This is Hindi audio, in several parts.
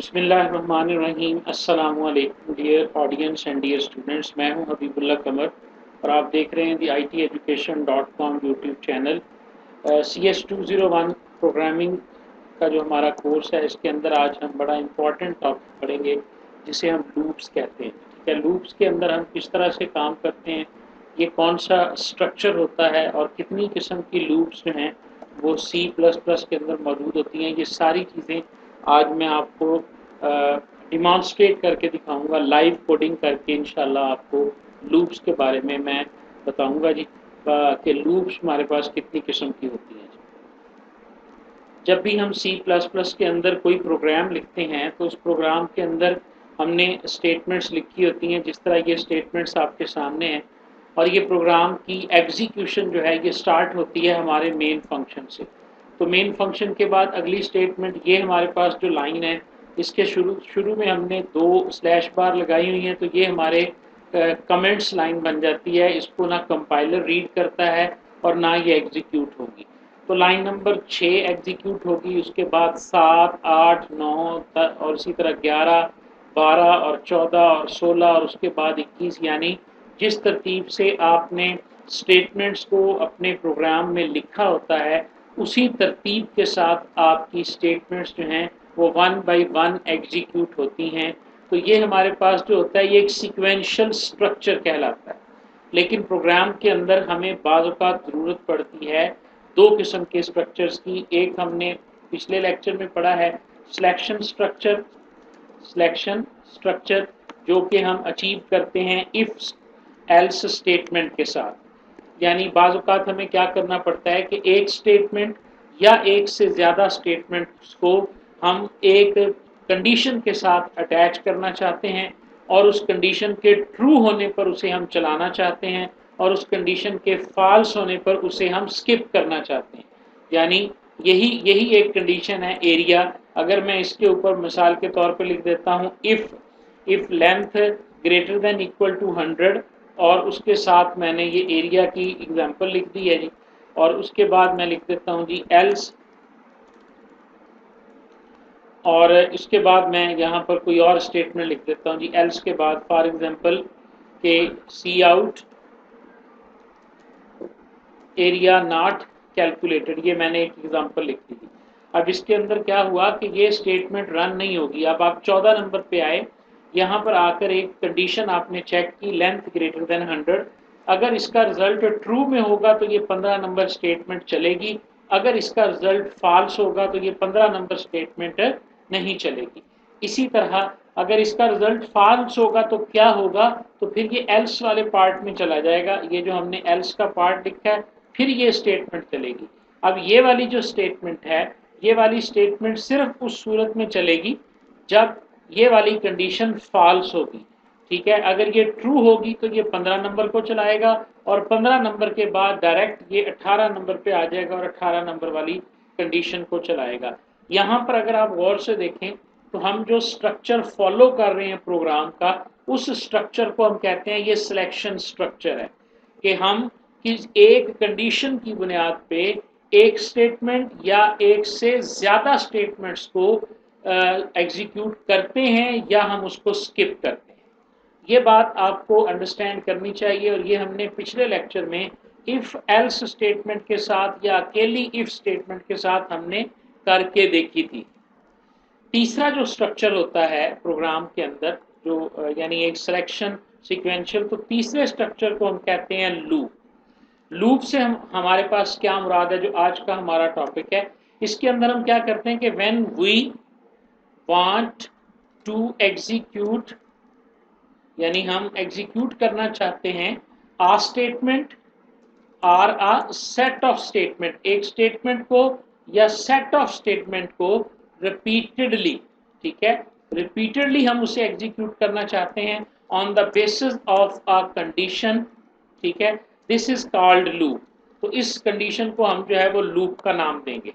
बिस्मिल्लाहिर्रहमानिर्रहीम। अस्सलामु अलैकुम dear audience and dear students. मैं हूं हबीबुल्लाह कमर और आप देख रहे हैं दी ITeducation.com YouTube channel. CS201 programming का जो हमारा कोर्स है, इसके अंदर आज हम बड़ा इम्पॉर्टेंट टॉपिक पढ़ेंगे जिसे हम लूप्स कहते हैं। ठीक है, लूप्स के अंदर हम किस तरह से काम करते हैं, ये कौन सा स्ट्रक्चर होता है और कितनी किस्म की लूप्स जो हैं वो C++ के अंदर मौजूद होती हैं, ये सारी चीज़ें आज मैं आपको डिमॉन्स्ट्रेट करके दिखाऊंगा, लाइव कोडिंग करके इंशाल्लाह आपको लूप्स के बारे में मैं बताऊंगा जी कि लूप्स हमारे पास कितनी किस्म की होती हैं। जब भी हम C++ के अंदर कोई प्रोग्राम लिखते हैं तो उस प्रोग्राम के अंदर हमने स्टेटमेंट्स लिखी होती हैं, जिस तरह ये स्टेटमेंट्स आपके सामने हैं, और ये प्रोग्राम की एग्जीक्यूशन जो है ये स्टार्ट होती है हमारे मेन फंक्शन से। तो मेन फंक्शन के बाद अगली स्टेटमेंट, ये हमारे पास जो लाइन है इसके शुरू में हमने 2 स्लैश बार लगाई हुई हैं, तो ये हमारे कमेंट्स लाइन बन जाती है। इसको ना कंपाइलर रीड करता है और ना ये एग्जीक्यूट होगी। तो लाइन नंबर 6 एग्जीक्यूट होगी, उसके बाद 7, 8, 9 और इसी तरह 11, 12 और 14 और 16 और उसके बाद 21, यानी जिस तरतीब से आपने स्टेटमेंट्स को अपने प्रोग्राम में लिखा होता है उसी तरतीब के साथ आपकी स्टेटमेंट्स जो हैं वो 1 बाय 1 एग्जीक्यूट होती हैं। तो ये हमारे पास जो होता है ये एक सीक्वेंशियल स्ट्रक्चर कहलाता है। लेकिन प्रोग्राम के अंदर हमें बाज़ औक़ात ज़रूरत पड़ती है 2 किस्म के स्ट्रक्चर्स की। एक हमने पिछले लेक्चर में पढ़ा है सिलेक्शन स्ट्रक्चर, जो कि हम अचीव करते हैं इफ एल्स स्टेटमेंट के साथ। यानी बाज़ औक़ात हमें क्या करना पड़ता है कि एक स्टेटमेंट या एक से ज़्यादा स्टेटमेंट्स को हम एक कंडीशन के साथ अटैच करना चाहते हैं और उस कंडीशन के ट्रू होने पर उसे हम चलाना चाहते हैं और उस कंडीशन के फॉल्स होने पर उसे हम स्किप करना चाहते हैं। यानी यही एक कंडीशन है एरिया। अगर मैं इसके ऊपर मिसाल के तौर पर लिख देता हूँ if length greater than equal to 100 और उसके साथ मैंने ये एरिया की एग्जांपल लिख दी है जी, और उसके बाद मैं लिख देता हूँ जी एल्स, और इसके बाद मैं यहाँ पर कोई और स्टेटमेंट लिख देता हूँ जी एल्स के बाद फॉर एग्जांपल के सी आउट एरिया नॉट कैलकुलेटेड, ये मैंने एक एग्जांपल लिख दी थी। अब इसके अंदर क्या हुआ कि ये स्टेटमेंट रन नहीं होगी। अब आप 14 नंबर पे आए, यहाँ पर आकर एक कंडीशन आपने चेक की लेंथ ग्रेटर देन 100। अगर इसका रिजल्ट ट्रू में होगा तो ये 15 नंबर स्टेटमेंट चलेगी, अगर इसका रिजल्ट फॉल्स होगा तो ये 15 नंबर स्टेटमेंट नहीं चलेगी। इसी तरह अगर इसका रिजल्ट फॉल्स होगा तो क्या होगा, तो फिर ये एल्स वाले पार्ट में चला जाएगा। ये जो हमने एल्स का पार्ट लिखा है फिर ये स्टेटमेंट चलेगी। अब ये वाली जो स्टेटमेंट है, ये वाली स्टेटमेंट सिर्फ उस सूरत में चलेगी जब ये वाली कंडीशन फॉल्स होगी। ठीक है, अगर ये ट्रू होगी तो ये 15 नंबर को चलाएगा और 15 नंबर के बाद डायरेक्ट ये 18 नंबर पे आ जाएगा और 18 नंबर वाली कंडीशन को चलाएगा। यहाँ पर अगर आप गौर से देखें तो हम जो स्ट्रक्चर फॉलो कर रहे हैं प्रोग्राम का, उस स्ट्रक्चर को हम कहते हैं ये सिलेक्शन स्ट्रक्चर है, कि हम किस एक कंडीशन की बुनियाद पे एक स्टेटमेंट या एक से ज़्यादा स्टेटमेंट्स को एग्जीक्यूट करते हैं या हम उसको स्किप करते हैं। ये बात आपको अंडरस्टैंड करनी चाहिए, और ये हमने पिछले लेक्चर में इफ़ एल्स स्टेटमेंट के साथ या अकेली इफ़ स्टेटमेंट के साथ हमने करके देखी थी। तीसरा जो स्ट्रक्चर होता है प्रोग्राम के अंदर, जो यानी एक सिलेक्शन सीक्वेंशियल, तो तीसरे स्ट्रक्चर को हम कहते हैं लूप। लूप से हमारे पास क्या मुराद है, जो आज का हमारा टॉपिक है, इसके अंदर हम क्या करते हैं कि when we want to execute, यानी हम एग्जीक्यूट करना चाहते हैं आ स्टेटमेंट और आ सेट ऑफ स्टेटमेंट, एक स्टेटमेंट को या सेट ऑफ स्टेटमेंट को रिपीटेडली, ठीक है, रिपीटेडली हम उसे एग्जीक्यूट करना चाहते हैं on the basis of a condition. ठीक है, दिस इज कॉल्ड लूप। तो इस कंडीशन को हम जो है वो लूप का नाम देंगे।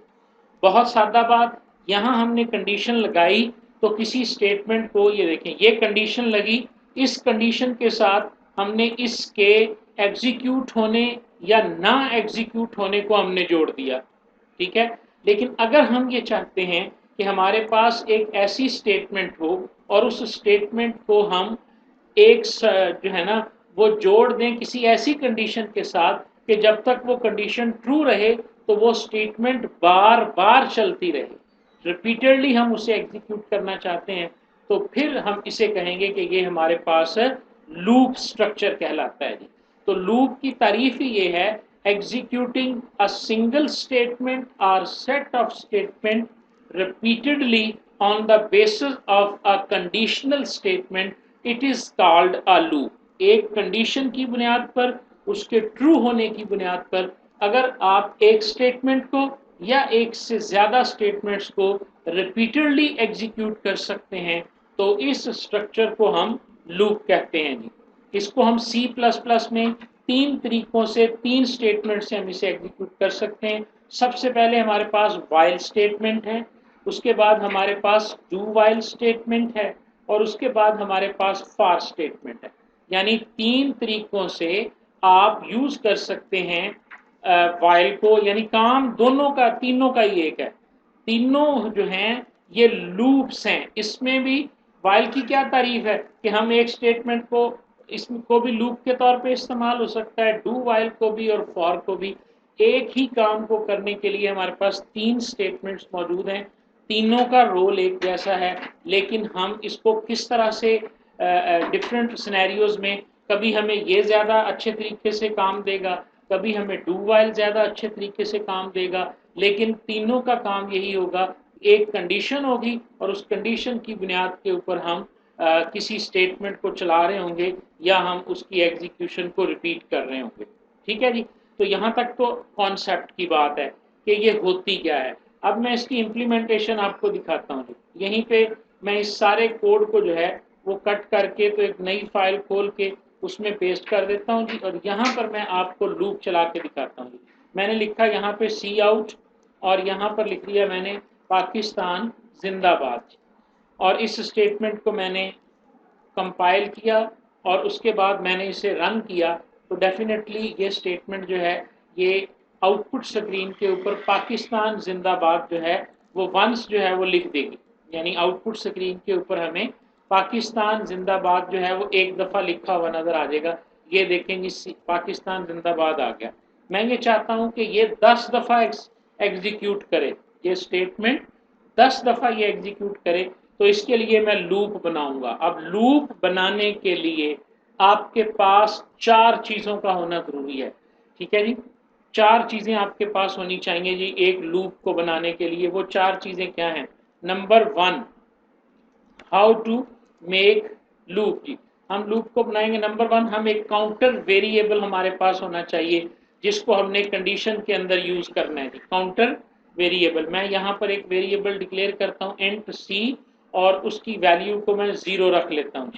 बहुत सादा बात, यहाँ हमने कंडीशन लगाई तो किसी स्टेटमेंट को, ये देखें ये कंडीशन लगी, इस कंडीशन के साथ हमने इसके एग्जीक्यूट होने या ना एग्जीक्यूट होने को हमने जोड़ दिया। ठीक है, लेकिन अगर हम ये चाहते हैं कि हमारे पास एक ऐसी स्टेटमेंट हो और उस स्टेटमेंट को हम एक जो है ना वो जोड़ दें किसी ऐसी कंडीशन के साथ कि जब तक वो कंडीशन ट्रू रहे तो वो स्टेटमेंट बार बार चलती रहे, रिपीटेडली हम उसे एग्जीक्यूट करना चाहते हैं, तो फिर हम इसे कहेंगे कि ये हमारे पास लूप स्ट्रक्चर कहलाता है जी। तो लूप की तारीफ ही ये है, एग्जीक्यूटिंग अ सिंगल स्टेटमेंट और set of statement repeatedly on the basis of a conditional statement, it is called a loop। एक कंडीशन की बुनियाद पर, उसके ट्रू होने की बुनियाद पर अगर आप एक स्टेटमेंट को या एक से ज्यादा स्टेटमेंट्स को रिपीटेडली एग्जीक्यूट कर सकते हैं तो इस स्ट्रक्चर को हम लूप कहते हैं जी। इसको हम C++ में तीन तरीकों से, तीन स्टेटमेंट से हम इसे एग्जीक्यूट कर सकते हैं। सबसे पहले हमारे पास वाइल स्टेटमेंट है, उसके बाद हमारे पास डू वाइल स्टेटमेंट है और उसके बाद हमारे पास फॉर स्टेटमेंट है। यानी तीन तरीकों से आप यूज कर सकते हैं वाइल को, यानी काम दोनों का, तीनों का ही एक है। तीनों जो हैं ये लूप्स हैं। इसमें भी वाइल की क्या तारीफ है कि हम एक स्टेटमेंट को, इसको भी लूप के तौर पे इस्तेमाल हो सकता है, डू वाइल को भी और फॉर को भी। एक ही काम को करने के लिए हमारे पास तीन स्टेटमेंट्स मौजूद हैं, तीनों का रोल एक जैसा है, लेकिन हम इसको किस तरह से डिफरेंट सिनेरियोज में, कभी हमें ये ज़्यादा अच्छे तरीके से काम देगा, कभी हमें डू वाइल ज़्यादा अच्छे तरीके से काम देगा, लेकिन तीनों का काम यही होगा, एक कंडीशन होगी और उस कंडीशन की बुनियाद के ऊपर हम किसी स्टेटमेंट को चला रहे होंगे या हम उसकी एग्जीक्यूशन को रिपीट कर रहे होंगे। ठीक है जी। तो यहाँ तक तो कॉन्सेप्ट की बात है कि ये होती क्या है। अब मैं इसकी इम्प्लीमेंटेशन आपको दिखाता हूँ जी। यहीं पे मैं इस सारे कोड को जो है वो कट करके तो एक नई फाइल खोल के उसमें पेस्ट कर देता हूँ जी, और यहाँ पर मैं आपको लूप चला के दिखाता हूँ जी। मैंने लिखा यहाँ पे सी आउट और यहाँ पर लिख दिया मैंने पाकिस्तान जिंदाबाद, और इस स्टेटमेंट को मैंने कंपाइल किया और उसके बाद मैंने इसे रन किया तो डेफिनेटली ये स्टेटमेंट जो है ये आउटपुट स्क्रीन के ऊपर पाकिस्तान जिंदाबाद जो है वो वंस जो है वो लिख देगी। यानी आउटपुट स्क्रीन के ऊपर हमें पाकिस्तान जिंदाबाद जो है वो एक दफ़ा लिखा हुआ नज़र आ जाएगा। ये देखेंगे पाकिस्तान जिंदाबाद आ गया। मैं ये चाहता हूँ कि ये 10 दफ़ा एग्जीक्यूट करे, ये स्टेटमेंट 10 दफ़ा ये एग्जीक्यूट करे, तो इसके लिए मैं लूप बनाऊंगा। अब लूप बनाने के लिए आपके पास चार चीज़ों का होना ज़रूरी है। ठीक है जी, चार चीज़ें आपके पास होनी चाहिए जी एक लूप को बनाने के लिए। वो चार चीज़ें क्या हैं? Number 1, how to make loop जी। हम लूप को बनाएंगे। नंबर 1, हम एक काउंटर वेरिएबल हमारे पास होना चाहिए जिसको हमने कंडीशन के अंदर यूज करना है जी। काउंटर वेरिएबल, मैं यहाँ पर एक वेरिएबल डिक्लेयर करता हूँ इंट सी और उसकी वैल्यू को मैं 0 रख लेता हूँ।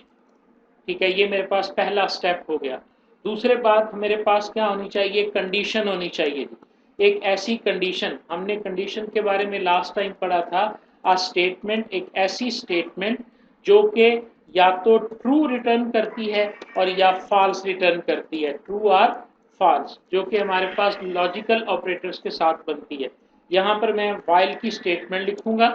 ठीक है, ये मेरे पास पहला स्टेप हो गया। दूसरे बात मेरे पास क्या होनी चाहिए? कंडीशन होनी चाहिए। एक ऐसी कंडीशन, हमने कंडीशन के बारे में लास्ट टाइम पढ़ा था, आ स्टेटमेंट, एक ऐसी स्टेटमेंट जो कि या तो ट्रू रिटर्न करती है और या फॉल्स रिटर्न करती है, ट्रू और फॉल्स, जो कि हमारे पास लॉजिकल ऑपरेटर्स के साथ बनती है। यहाँ पर मैं वाइल की स्टेटमेंट लिखूंगा,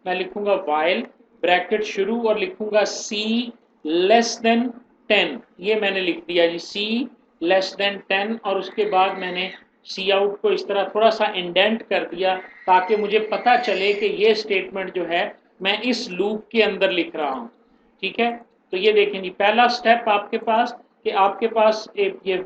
मैं लिखूंगा वाइल ब्रैकेट शुरू और लिखूंगा सी लेस देन 10, ये मैंने लिख दिया जी, सी लेस देन 10, और उसके बाद मैंने सी आउट को इस तरह थोड़ा सा इंडेंट कर दिया ताकि मुझे पता चले कि ये स्टेटमेंट जो है मैं इस लूप के अंदर लिख रहा हूँ। ठीक है, तो ये देखें जी, पहला स्टेप आपके पास कि आपके पास ये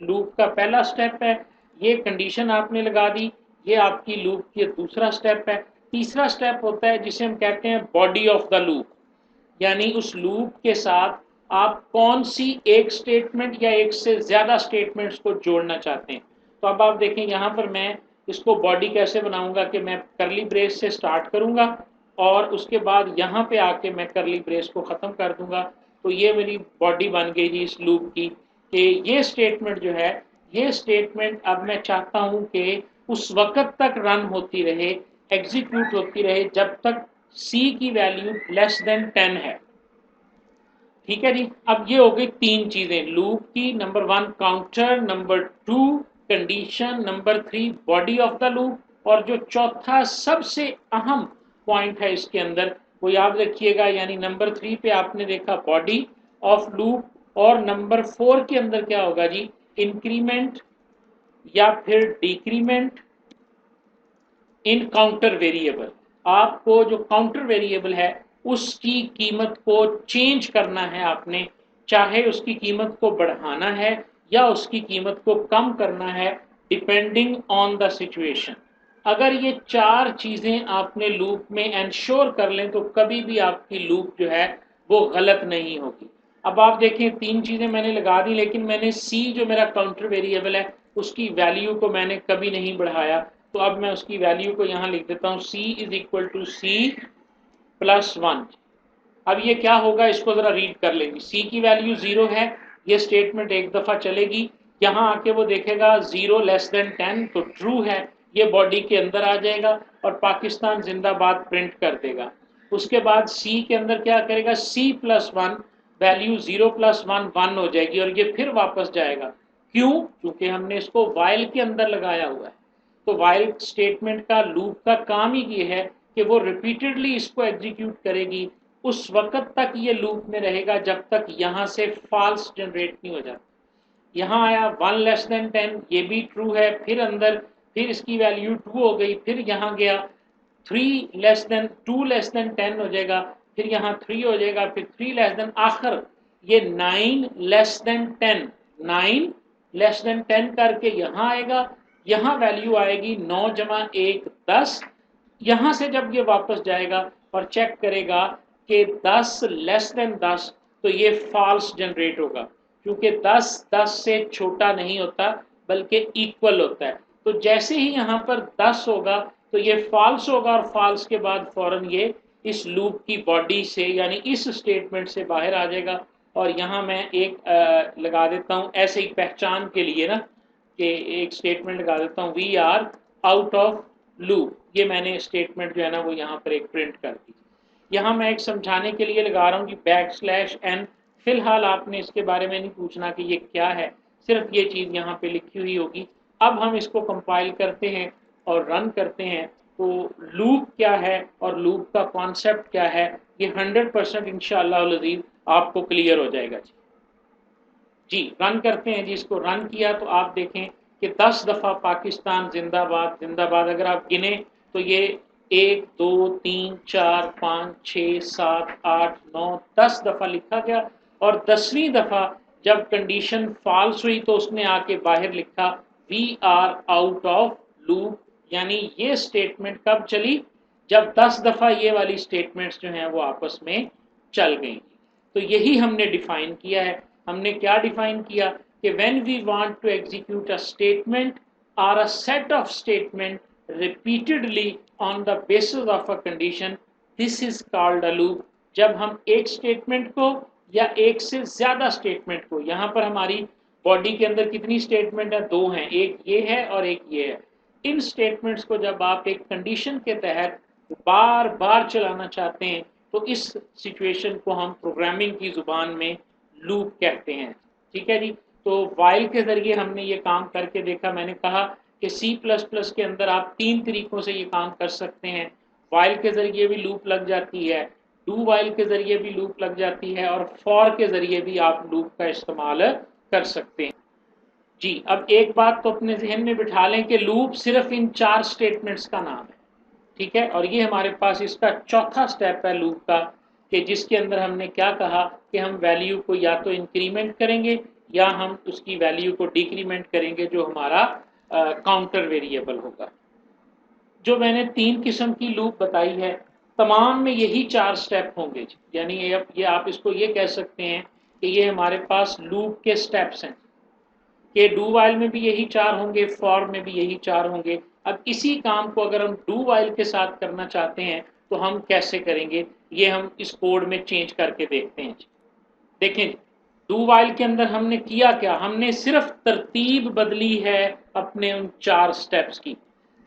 लूप का पहला स्टेप है, ये कंडीशन आपने लगा दी, ये आपकी लूप की दूसरा स्टेप है। तीसरा स्टेप होता है जिसे हम कहते हैं बॉडी ऑफ द लूप, यानी उस लूप के साथ आप कौन सी एक स्टेटमेंट या एक से ज़्यादा स्टेटमेंट्स को जोड़ना चाहते हैं। तो अब आप देखें यहाँ पर मैं इसको बॉडी कैसे बनाऊंगा कि मैं करली ब्रेस से स्टार्ट करूंगा और उसके बाद यहाँ पे आके मैं करली ब्रेस को ख़त्म कर दूंगा। तो ये मेरी बॉडी बन गई जी इस लूप की, कि ये स्टेटमेंट जो है, ये स्टेटमेंट अब मैं चाहता हूँ कि उस वक़्त तक रन होती रहे, एग्जीक्यूट होती रहे जब तक C की वैल्यू लेस देन 10 है। ठीक है जी, अब ये हो गई तीन चीजें लूप की। Number 1 counter, number 2 condition, number 3 body of the loop, और जो चौथा सबसे अहम पॉइंट है इसके अंदर, वो याद रखिएगा। यानी नंबर 3 पे आपने देखा बॉडी ऑफ लूप, और नंबर 4 के अंदर क्या होगा जी, इंक्रीमेंट या फिर डिक्रीमेंट इन काउंटर वेरिएबल। आपको जो काउंटर वेरिएबल है उसकी कीमत को चेंज करना है आपने, चाहे उसकी कीमत को बढ़ाना है या उसकी कीमत को कम करना है, डिपेंडिंग ऑन द सिचुएशन। अगर ये 4 चीजें आपने लूप में एंश्योर कर लें तो कभी भी आपकी लूप जो है वो गलत नहीं होगी। अब आप देखें 3 चीजें मैंने लगा दी, लेकिन मैंने सी जो मेरा काउंटर वेरिएबल है उसकी वैल्यू को मैंने कभी नहीं बढ़ाया। तो अब मैं उसकी वैल्यू को यहाँ लिख देता हूँ, c is equal to C plus 1। अब ये क्या होगा, इसको जरा रीड कर लेंगे। c की वैल्यू 0 है, ये स्टेटमेंट एक दफा चलेगी, यहाँ आके वो देखेगा 0 लेस देन 10 तो ट्रू है, ये बॉडी के अंदर आ जाएगा और पाकिस्तान जिंदाबाद प्रिंट कर देगा। उसके बाद c के अंदर क्या करेगा, c प्लस 1, वैल्यू 0 प्लस 1 1 हो जाएगी और ये फिर वापस जाएगा। क्यों? क्योंकि हमने इसको वाइल के अंदर लगाया हुआ है। तो वाइल स्टेटमेंट का, लूप का काम ही ये है कि वो रिपीटेडली इसको एग्जीक्यूट करेगी, उस वक्त तक ये लूप में रहेगा जब तक यहाँ से फॉल्स जनरेट नहीं हो जाता। यहाँ आया 1 लेस देन 10, ये भी ट्रू है, फिर अंदर फिर इसकी वैल्यू 2 हो गई, फिर यहाँ गया 3 लेस देन 2 लेस देन 10 हो जाएगा, फिर यहाँ 3 हो जाएगा, फिर 3 लेस देन, आखिर ये 9 लेस देन 10, 9 लेस देन 10 करके यहाँ आएगा, यहाँ वैल्यू आएगी 9 जमा 1 10। यहाँ से जब ये वापस जाएगा और चेक करेगा कि 10 लेस देन 10, तो ये फॉल्स जनरेट होगा, क्योंकि 10 10 से छोटा नहीं होता बल्कि इक्वल होता है। तो जैसे ही यहाँ पर 10 होगा तो ये फॉल्स होगा और फॉल्स के बाद फौरन ये इस लूप की बॉडी से यानी इस स्टेटमेंट से बाहर आ जाएगा। और यहाँ मैं एक लगा देता हूँ ऐसे ही पहचान के लिए ना, कि एक स्टेटमेंट लगा देता हूँ, we are out of loop. ये मैंने स्टेटमेंट जो है ना वो यहाँ पर एक प्रिंट कर दी। यहाँ मैं एक समझाने के लिए लगा रहा हूँ कि बैकस्लैश n, फिलहाल आपने इसके बारे में नहीं पूछना कि ये क्या है, सिर्फ ये चीज़ यहाँ पे लिखी हुई होगी। अब हम इसको कंपाइल करते हैं और रन करते हैं, तो लूप क्या है और लूप का कॉन्सेप्ट क्या है, ये 100% इंशाअल्लाह अज़ीज़ आपको क्लियर हो जाएगा जी। रन करते हैं जी। इसको रन किया तो आप देखें कि 10 दफ़ा पाकिस्तान जिंदाबाद जिंदाबाद अगर आप गिने तो ये 1 2 3 4 5 6 7 8 9 10 दफ़ा लिखा गया। और 10वीं दफ़ा जब कंडीशन फॉल्स हुई तो उसने आके बाहर लिखा we are out of loop. यानी ये स्टेटमेंट कब चली, जब 10 दफ़ा ये वाली स्टेटमेंट्स जो हैं वो आपस में चल गई। तो यही हमने डिफाइन किया है। हमने क्या डिफाइन किया कि when we want to execute a statement और a set of statement repeatedly on the basis of a condition, this is called a loop. जब हम एक स्टेटमेंट को या एक से ज्यादा स्टेटमेंट को, यहाँ पर हमारी बॉडी के अंदर कितनी स्टेटमेंट है, 2 हैं, एक ये है और एक ये है। इन स्टेटमेंट्स को जब आप एक कंडीशन के तहत बार बार चलाना चाहते हैं तो इस सिचुएशन को हम प्रोग्रामिंग की ज़ुबान में लूप कहते हैं। ठीक है जी। तो वाइल के ज़रिए हमने ये काम करके देखा। मैंने कहा कि C++ के अंदर आप 3 तरीक़ों से ये काम कर सकते हैं। वाइल के ज़रिए भी लूप लग जाती है, डू वाइल के ज़रिए भी लूप लग जाती है, और फॉर के ज़रिए भी आप लूप का इस्तेमाल कर सकते हैं जी। अब एक बात तो अपने जहन में बिठा लें कि लूप सिर्फ इन 4 स्टेटमेंट्स का नाम है। ठीक है, और ये हमारे पास इसका चौथा स्टेप है लूप का, कि जिसके अंदर हमने क्या कहा कि हम वैल्यू को या तो इंक्रीमेंट करेंगे या हम उसकी वैल्यू को डिक्रीमेंट करेंगे, जो हमारा काउंटर वेरिएबल होगा। जो मैंने 3 किस्म की लूप बताई है, तमाम में यही 4 स्टेप होंगे। यानी ये आप इसको ये कह सकते हैं कि ये हमारे पास लूप के स्टेप्स हैं, कि डू वाइल में भी यही 4 होंगे, फॉर में भी यही 4 होंगे। अब इसी काम को अगर हम डू वाइल के साथ करना चाहते हैं तो हम कैसे करेंगे, ये हम इस कोड में चेंज करके देखते हैं। देखें, डू वाइल के अंदर हमने किया क्या, हमने सिर्फ तरतीब बदली है अपने उन 4 स्टेप्स की।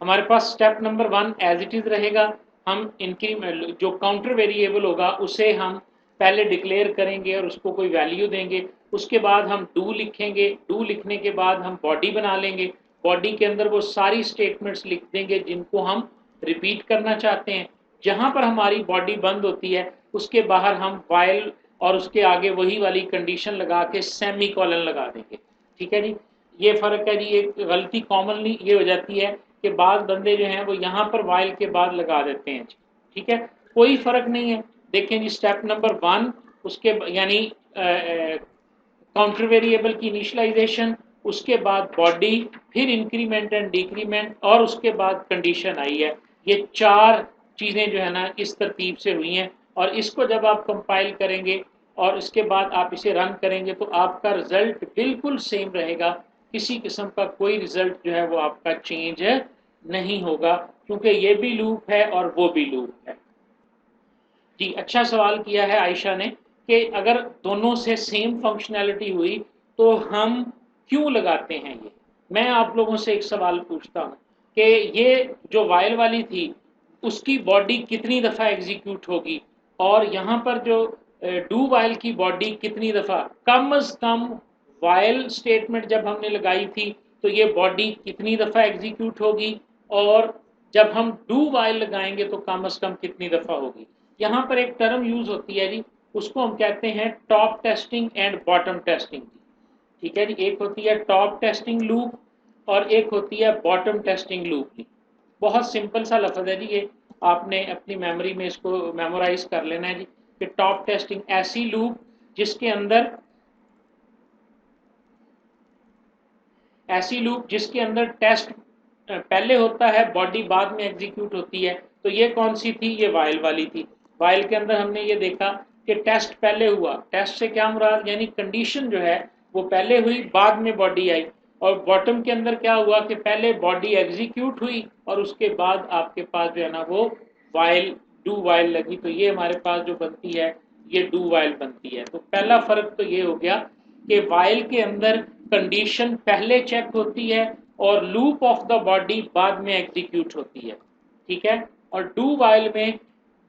हमारे पास step number 1 as it is रहेगा। हम इंक्रीमेंट जो काउंटर वेरिएबल होगा उसे हम पहले डिक्लेयर करेंगे और उसको कोई वैल्यू देंगे। उसके बाद हम डू लिखेंगे, डू लिखने के बाद हम बॉडी बना लेंगे, बॉडी के अंदर वो सारी स्टेटमेंट्स लिख देंगे जिनको हम रिपीट करना चाहते हैं। जहां पर हमारी बॉडी बंद होती है उसके बाहर हम वाइल और उसके आगे वही वाली कंडीशन लगा के सेमी कॉलन लगा देंगे। ठीक है जी, ये फर्क है जी। एक गलती कॉमनली ये हो जाती है कि बाद बंदे जो हैं वो यहाँ पर वाइल के बाद लगा देते हैं जी। ठीक है, कोई फर्क नहीं है। देखें जी, स्टेप नंबर 1 उसके यानी काउंटर वेरिएबल की इनिशियलाइजेशन, उसके बाद बॉडी, फिर इंक्रीमेंट एंड डिक्रीमेंट, और उसके बाद कंडीशन आई है। ये 4 चीज़ें जो है ना इस तरतीब से हुई हैं, और इसको जब आप कंपाइल करेंगे और इसके बाद आप इसे रन करेंगे तो आपका रिजल्ट बिल्कुल सेम रहेगा। किसी किस्म का कोई रिजल्ट जो है वो आपका चेंज नहीं होगा, क्योंकि ये भी लूप है और वो भी लूप है। जी, अच्छा सवाल किया है आयशा ने कि अगर दोनों से सेम फंक्शनैलिटी हुई तो हम क्यों लगाते हैं ये। मैं आप लोगों से एक सवाल पूछता हूँ कि ये जो वाइल वाली थी उसकी बॉडी कितनी दफ़ा एग्जीक्यूट होगी, और यहाँ पर जो डू वाइल की बॉडी कितनी दफ़ा, कम अज़ कम वाइल स्टेटमेंट जब हमने लगाई थी तो ये बॉडी कितनी दफ़ा एग्जीक्यूट होगी, और जब हम डू वाइल लगाएंगे तो कम अज़ कम कितनी दफ़ा होगी। यहाँ पर एक टर्म यूज होती है जी, उसको हम कहते हैं top testing and bottom testing. ठीक है जी, एक होती है टॉप टेस्टिंग लूप और एक होती है बॉटम टेस्टिंग लूप। बहुत सिंपल सा लफ्ज़ है जी ये, आपने अपनी मेमोरी में इसको मेमोराइज कर लेना है जी कि टॉप टेस्टिंग ऐसी लूप जिसके अंदर टेस्ट पहले होता है, बॉडी बाद में एग्जीक्यूट होती है। तो ये कौन सी थी, ये वाइल वाली थी। वाइल के अंदर हमने ये देखा कि टेस्ट पहले हुआ। टेस्ट से क्या मुराद, यानी कंडीशन जो है वो पहले हुई बाद में बॉडी आई। और बॉटम के अंदर क्या हुआ कि पहले बॉडी एग्जीक्यूट हुई और उसके बाद आपके पास जो है ना वो वाइल डू वाइल लगी। तो ये हमारे पास जो बनती है ये डू वाइल बनती है। तो पहला फर्क तो ये हो गया कि वाइल के अंदर कंडीशन पहले चेक होती है और लूप ऑफ द बॉडी बाद में एग्जीक्यूट होती है। ठीक है, और डू वाइल में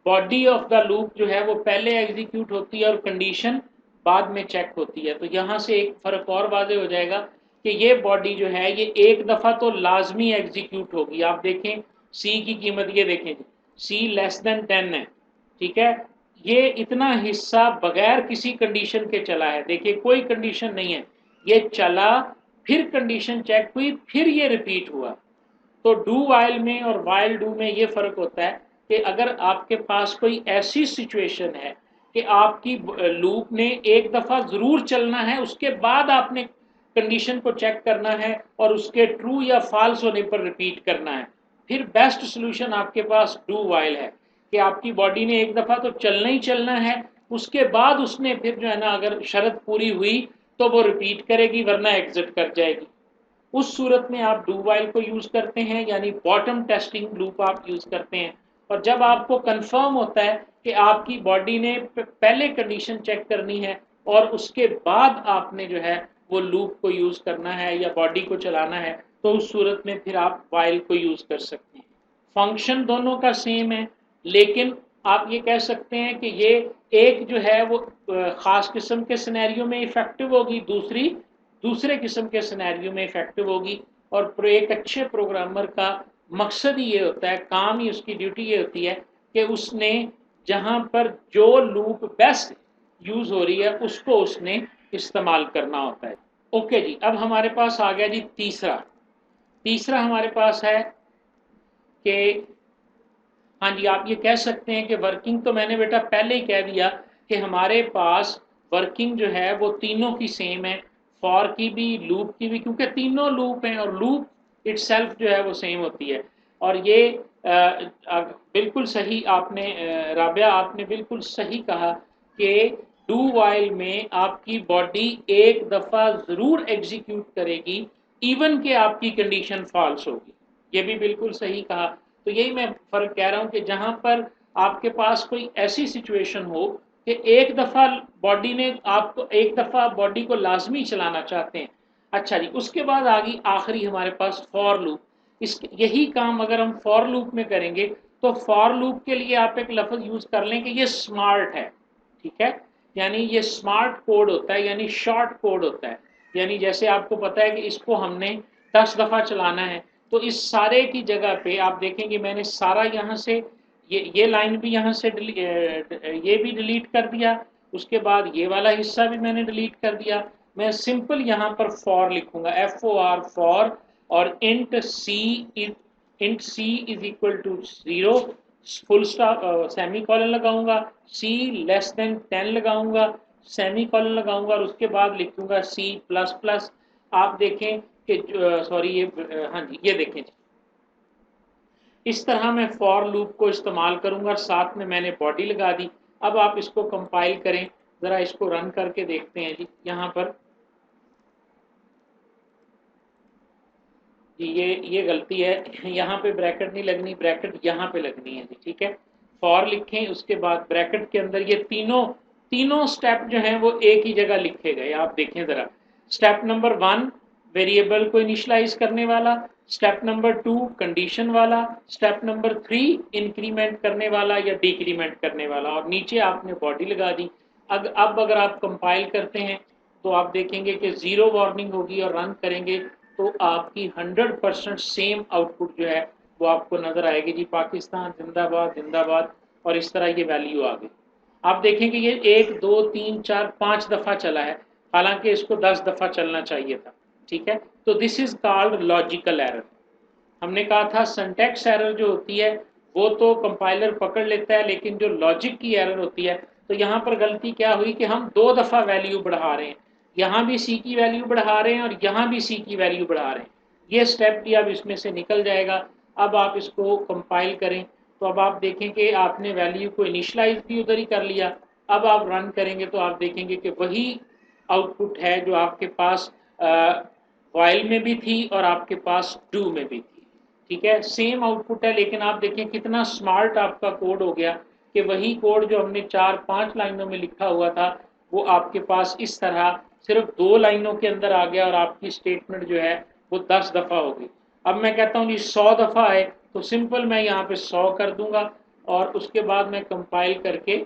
बॉडी ऑफ द लूप जो है वो पहले एग्जीक्यूट होती है और कंडीशन बाद में चेक होती है। तो यहाँ से एक फर्क और वाज़ेह हो जाएगा कि ये बॉडी जो है ये एक दफ़ा तो लाजमी एग्जीक्यूट होगी। आप देखें सी की कीमत, ये देखें सी लेस देन 10 है। ठीक है, ये इतना हिस्सा बगैर किसी कंडीशन के चला है। देखिए कोई कंडीशन नहीं है, ये चला, फिर कंडीशन चेक हुई, फिर ये रिपीट हुआ। तो डू वाइल में और वाइल डू में ये फ़र्क होता है कि अगर आपके पास कोई ऐसी सिचुएशन है कि आपकी लूप ने एक दफ़ा ज़रूर चलना है, उसके बाद आपने कंडीशन को चेक करना है और उसके ट्रू या फॉल्स होने पर रिपीट करना है, फिर बेस्ट सोल्यूशन आपके पास डू वाइल है कि आपकी बॉडी ने एक दफ़ा तो चलना ही चलना है, उसके बाद उसने फिर जो है ना अगर शर्त पूरी हुई तो वो रिपीट करेगी, वरना एग्जिट कर जाएगी। उस सूरत में आप डू वाइल को यूज़ करते हैं, यानी बॉटम टेस्टिंग लूप आप यूज़ करते हैं। और जब आपको कंफर्म होता है कि आपकी बॉडी ने पहले कंडीशन चेक करनी है और उसके बाद आपने जो है वो लूप को यूज़ करना है या बॉडी को चलाना है, तो उस सूरत में फिर आप वाइल को यूज़ कर सकते हैं। फंक्शन दोनों का सेम है, लेकिन आप ये कह सकते हैं कि ये एक जो है वो ख़ास किस्म के सिनेरियो में इफ़ेक्टिव होगी, दूसरी दूसरे किस्म के सिनेरियो में इफ़ेक्टिव होगी। और एक अच्छे प्रोग्रामर का मकसद ही ये होता है, काम ही उसकी ड्यूटी ये होती है कि उसने जहाँ पर जो लूप बेस्ट यूज़ हो रही है उसको उसने इस्तेमाल करना होता है। ओके जी, अब हमारे पास आ गया जी तीसरा। तीसरा हमारे पास है कि हाँ जी, आप ये कह सकते हैं कि वर्किंग तो मैंने बेटा पहले ही कह दिया कि हमारे पास वर्किंग जो है वो तीनों की सेम है, फॉर की भी लूप की भी, क्योंकि तीनों लूप हैं और लूप इटसेल्फ जो है वो सेम होती है। और ये बिल्कुल सही आपने राबिया आपने बिल्कुल सही कहा कि डू वाइल में आपकी बॉडी एक दफ़ा ज़रूर एग्जीक्यूट करेगी, इवन कि आपकी कंडीशन फॉल्स होगी। ये भी बिल्कुल सही कहा। तो यही मैं फ़र्क कह रहा हूँ कि जहाँ पर आपके पास कोई ऐसी सिचुएशन हो कि एक दफ़ा बॉडी ने आपको एक दफ़ा बॉडी को लाजमी चलाना चाहते हैं। अच्छा जी, उसके बाद आ गई आखिरी हमारे पास फॉर लूप। इस यही काम अगर हम फॉर लूप में करेंगे तो फॉर लूप के लिए आप एक लफ्ज़ यूज़ कर लें कि ये स्मार्ट है। ठीक है, यानी ये स्मार्ट कोड होता है, यानी शॉर्ट कोड होता है। यानी जैसे आपको पता है कि इसको हमने 10 दफ़ा चलाना है, तो इस सारे की जगह पे आप देखेंगे मैंने सारा यहाँ से ये लाइन भी यहाँ से ये भी डिलीट कर दिया, उसके बाद ये वाला हिस्सा भी मैंने डिलीट कर दिया। मैं सिंपल यहाँ पर फॉर लिखूंगा, FOR फॉर, और int c is equal to 0, full stop semicolon लगाऊंगा, सी लेस देन 10 लगाऊंगा, सेमी कॉलन लगाऊंगा, और उसके बाद लिखूंगा सी प्लस प्लस। आप देखें कि सॉरी ये हाँ जी, ये देखें जी, इस तरह मैं फॉर लूप को इस्तेमाल करूंगा, साथ में मैंने बॉडी लगा दी। अब आप इसको कंपाइल करें, ज़रा इसको रन करके देखते हैं जी। यहाँ पर जी ये गलती है, यहाँ पे ब्रैकेट नहीं लगनी, ब्रैकेट यहाँ पे लगनी है जी, ठीक है। फॉर लिखें, उसके बाद ब्रैकेट के अंदर ये तीनों तीनों स्टेप जो हैं वो एक ही जगह लिखे गए। आप देखें ज़रा, स्टेप नंबर 1 वेरिएबल को इनिशलाइज करने वाला, स्टेप नंबर 2 कंडीशन वाला, स्टेप नंबर 3 इंक्रीमेंट करने वाला या डिक्रीमेंट करने वाला, और नीचे आपने बॉडी लगा दी। अब अगर आप कंपाइल करते हैं तो आप देखेंगे कि 0 वार्निंग होगी, और रन करेंगे तो आपकी 100% सेम आउटपुट जो है वो आपको नजर आएगी जी, पाकिस्तान जिंदाबाद जिंदाबाद, और इस तरह ये वैल्यू आ गई। आप देखेंगे ये 1 2 3 4 5 दफ़ा चला है, हालांकि इसको 10 दफ़ा चलना चाहिए था, ठीक है। तो this is called logical error. हमने कहा था सिंटैक्स एरर जो होती है वो तो कंपाइलर पकड़ लेता है, लेकिन जो लॉजिक की एरर होती है, तो यहाँ पर गलती क्या हुई कि हम 2 दफ़ा वैल्यू बढ़ा रहे हैं, यहाँ भी सी की वैल्यू बढ़ा रहे हैं और यहाँ भी सी की वैल्यू बढ़ा रहे हैं। ये स्टेप भी अब इसमें से निकल जाएगा। अब आप इसको कंपाइल करें तो अब आप देखें कि आपने वैल्यू को इनिशलाइज भी उधर ही कर लिया। अब आप रन करेंगे तो आप देखेंगे कि वही आउटपुट है जो आपके पास वाइल में भी थी और आपके पास डू में भी थी, ठीक है। सेम आउटपुट है, लेकिन आप देखें कितना स्मार्ट आपका कोड हो गया कि वही कोड जो हमने 4-5 लाइनों में लिखा हुआ था वो आपके पास इस तरह सिर्फ 2 लाइनों के अंदर आ गया, और आपकी स्टेटमेंट जो है वो 10 दफ़ा हो गई। अब मैं कहता हूँ जी 100 दफ़ा है, तो सिंपल मैं यहाँ पे 100 कर दूंगा, और उसके बाद मैं कंपाइल करके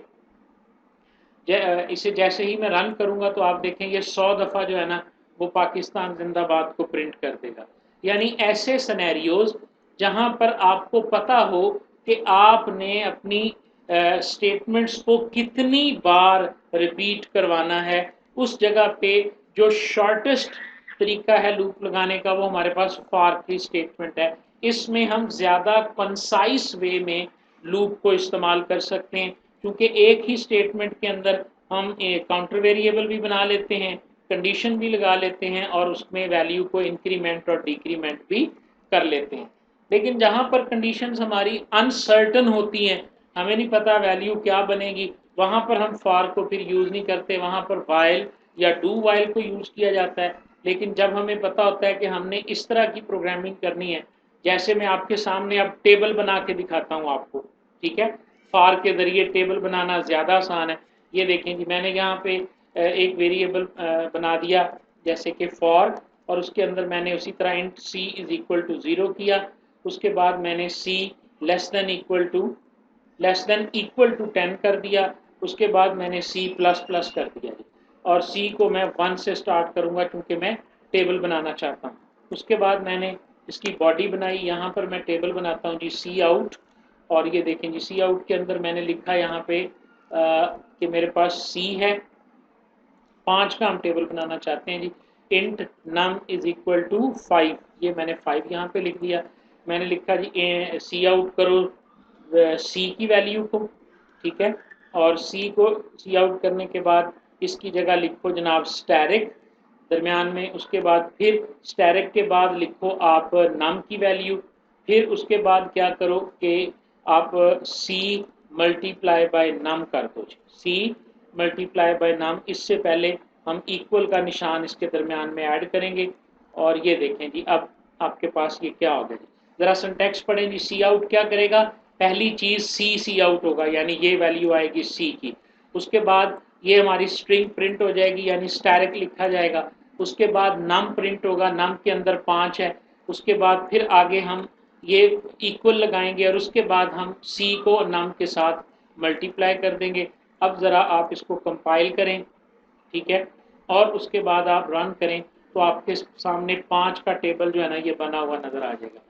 इसे जैसे ही मैं रन करूंगा तो आप देखें ये 100 दफ़ा जो है ना वो पाकिस्तान जिंदाबाद को प्रिंट कर देगा। यानी ऐसे सिनेरियोज जहां पर आपको पता हो कि आपने अपनी स्टेटमेंट्स को कितनी बार रिपीट करवाना है, उस जगह पे जो शॉर्टेस्ट तरीका है लूप लगाने का वो हमारे पास फॉर की स्टेटमेंट है। इसमें हम ज़्यादा कंसाइज वे में लूप को इस्तेमाल कर सकते हैं, क्योंकि एक ही स्टेटमेंट के अंदर हम एक काउंटर वेरिएबल भी बना लेते हैं, कंडीशन भी लगा लेते हैं, और उसमें वैल्यू को इंक्रीमेंट और डिक्रीमेंट भी कर लेते हैं। लेकिन जहाँ पर कंडीशंस हमारी अनसर्टन होती हैं, हमें नहीं पता वैल्यू क्या बनेगी, वहाँ पर हम फॉर को फिर यूज़ नहीं करते, वहाँ पर वाइल या डू वाइल को यूज़ किया जाता है। लेकिन जब हमें पता होता है कि हमने इस तरह की प्रोग्रामिंग करनी है, जैसे मैं आपके सामने अब टेबल बना के दिखाता हूँ आपको, ठीक है। फॉर के ज़रिए टेबल बनाना ज़्यादा आसान है। ये देखें जी, मैंने यहाँ पे एक वेरिएबल बना दिया जैसे कि फॉर, और उसके अंदर मैंने उसी तरह int c is equal to 0 किया, उसके बाद मैंने c less than equal to 10 कर दिया, उसके बाद मैंने सी प्लस प्लस कर दिया, और सी को मैं 1 से स्टार्ट करूँगा क्योंकि मैं टेबल बनाना चाहता हूँ। उसके बाद मैंने इसकी बॉडी बनाई, यहाँ पर मैं टेबल बनाता हूँ जी सी आउट, और ये देखें जी सी आउट के अंदर मैंने लिखा यहाँ पे कि मेरे पास सी है 5 का हम टेबल बनाना चाहते हैं जी, int num is equal to 5, ये मैंने 5 यहाँ पे लिख दिया। मैंने लिखा जी सी आउट करो सी की वैल्यू को, ठीक है, और सी को सी आउट करने के बाद इसकी जगह लिखो जनाब स्टैरिक दरमियान में, उसके बाद फिर स्टैरिक के बाद लिखो आप नम की वैल्यू, फिर उसके बाद क्या करो कि आप सी मल्टीप्लाई बाय नम कर दो, सी मल्टीप्लाई बाय नम, इससे पहले हम इक्वल का निशान इसके दरमियान में ऐड करेंगे, और ये देखें जी अब आपके पास ये क्या हो गया जी। ज़रा सिंटैक्स पढ़ें जी, सी आउट क्या करेगा, पहली चीज़ सी आउट होगा, यानी ये वैल्यू आएगी सी की, उसके बाद ये हमारी स्ट्रिंग प्रिंट हो जाएगी यानी स्टैरिक लिखा जाएगा, उसके बाद नम प्रिंट होगा, नम के अंदर 5 है, उसके बाद फिर आगे हम ये इक्वल लगाएंगे, और उसके बाद हम सी को नम के साथ मल्टीप्लाई कर देंगे। अब ज़रा आप इसको कंपाइल करें, ठीक है, और उसके बाद आप रन करें तो आपके सामने 5 का टेबल जो है ना ये बना हुआ नज़र आ जाएगा।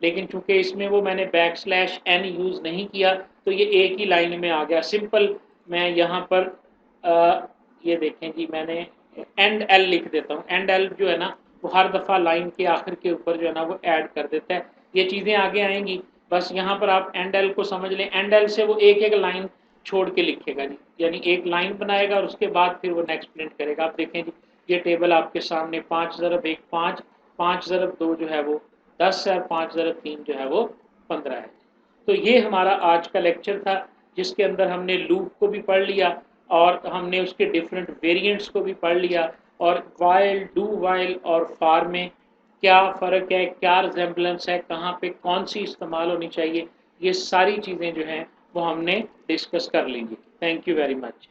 लेकिन चूंकि इसमें वो मैंने \n यूज़ नहीं किया तो ये एक ही लाइन में आ गया सिंपल। मैं यहाँ पर ये देखें जी, मैंने एंड एल लिख देता हूँ। एंड एल जो है ना वो हर दफ़ा लाइन के आखिर के ऊपर जो है ना वो ऐड कर देता है। ये चीज़ें आगे आएंगी, बस यहाँ पर आप एंड एल को समझ लें। एंड एल से वो एक एक लाइन छोड़ के लिखेगा जी, यानी एक लाइन बनाएगा और उसके बाद फिर वो नेक्स्ट प्रिंट करेगा। आप देखें जी, ये टेबल आपके सामने 5 ज़रब 1 5, 5 ज़रब 2 जो है वो 10 है, 5 ज़रब 3 जो है वो 15 है। तो ये हमारा आज का लेक्चर था, जिसके अंदर हमने लूप को भी पढ़ लिया और हमने उसके डिफरेंट वेरिएंट्स को भी पढ़ लिया, और वाइल, डू वाइल और फार में क्या फ़र्क है, क्या रिजेम्बलेंस है, कहाँ पे कौन सी इस्तेमाल होनी चाहिए, ये सारी चीज़ें जो हैं वो हमने डिस्कस कर लेंगे। Thank you very much.